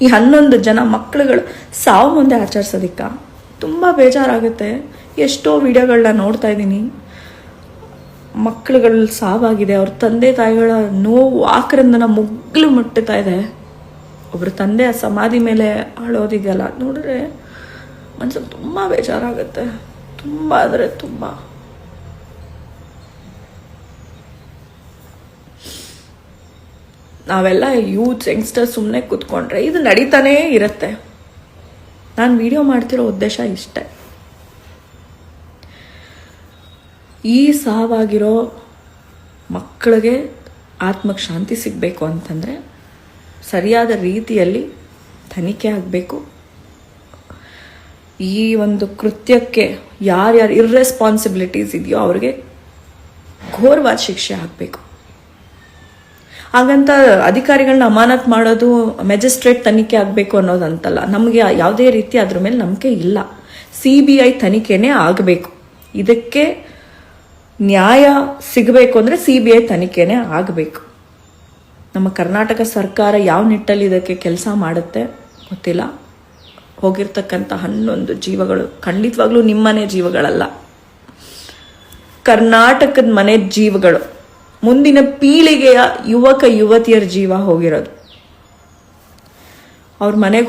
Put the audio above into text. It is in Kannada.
ಈ 11 ಜನ ಮಕ್ಕಳುಗಳು ಸಾವು ಮುಂದೆ ಆಚರಿಸೋದಿಕ್ಕ ತುಂಬ ಬೇಜಾರಾಗುತ್ತೆ. ಎಷ್ಟೋ ವಿಡಿಯೋಗಳನ್ನ ನೋಡ್ತಾ ಇದ್ದೀನಿ, ಮಕ್ಕಳುಗಳು ಸಾವಾಗಿದೆ, ಅವ್ರ ತಂದೆ ತಾಯಿಗಳ ನೋವು ಆಕ್ರಂದನ ಮುಗ್ಲು ಮುಟ್ಟುತ್ತಾ ಇದೆ. ಒಬ್ಬರು ತಂದೆ ಆ ಸಮಾಧಿ ಮೇಲೆ ಅಳೋದಿದೆಯಲ್ಲ ನೋಡಿದ್ರೆ ಮನಸ್ಸಿಗೆ ತುಂಬ ಬೇಜಾರಾಗುತ್ತೆ, ತುಂಬ ಅಂದರೆ ತುಂಬ. ನಾವೆಲ್ಲ ಯೂತ್ ಯಂಗ್ಸ್ಟರ್ಸ್ ಸುಮ್ಮನೆ ಕೂತ್ಕೊಂಡ್ರೆ ಇದು ನಡೀತಾನೇ ಇರುತ್ತೆ. ನಾನು ವಿಡಿಯೋ ಮಾಡ್ತಿರೋ ಉದ್ದೇಶ ಇಷ್ಟೇ. ಈ ಸಾವಾಗಿರೋ ಮಕ್ಕಳಿಗೆ ಆತ್ಮಕ್ಕೆ ಶಾಂತಿ ಸಿಗಬೇಕು ಅಂತಂದರೆ ಸರಿಯಾದ ರೀತಿಯಲ್ಲಿ ತನಿಖೆ ಆಗಬೇಕು. ಈ ಒಂದು ಕೃತ್ಯಕ್ಕೆ ಯಾರ್ಯಾರು ಇರ್ರೆಸ್ಪಾನ್ಸಿಬಿಲಿಟೀಸ್ ಇದೆಯೋ ಅವ್ರಿಗೆ ಘೋರವಾದ ಶಿಕ್ಷೆ ಆಗಬೇಕು. ಹಾಗಂತ ಅಧಿಕಾರಿಗಳನ್ನ ಅಮಾನತ್ ಮಾಡೋದು, ಮ್ಯಾಜಿಸ್ಟ್ರೇಟ್ ತನಿಖೆ ಆಗಬೇಕು ಅನ್ನೋದಂತಲ್ಲ. ನಮಗೆ ಯಾವುದೇ ರೀತಿ ಅದ್ರ ಮೇಲೆ ನಂಬಿಕೆ ಇಲ್ಲ. CBI ತನಿಖೆನೇ ಆಗಬೇಕು. ಇದಕ್ಕೆ ನ್ಯಾಯ ಸಿಗಬೇಕು ಅಂದರೆ CBI ತನಿಖೆನೇ ಆಗಬೇಕು. ನಮ್ಮ ಕರ್ನಾಟಕ ಸರ್ಕಾರ ಯಾವ ನಿಟ್ಟಲ್ಲಿ ಇದಕ್ಕೆ ಕೆಲಸ ಮಾಡುತ್ತೆ ಗೊತ್ತಿಲ್ಲ. ಹೋಗಿರ್ತಕ್ಕಂಥ 11 ಜೀವಗಳು ಖಂಡಿತವಾಗ್ಲೂ ನಿಮ್ಮನೆ ಜೀವಗಳಲ್ಲ, ಕರ್ನಾಟಕದ ಮನೆ ಜೀವಗಳು, ಮುಂದಿನ ಪೀಳಿಗೆಯ ಯುವಕ ಯುವತಿಯರ ಜೀವ ಹೋಗಿರೋದು. ಅವ್ರ ಮನೆಗೆ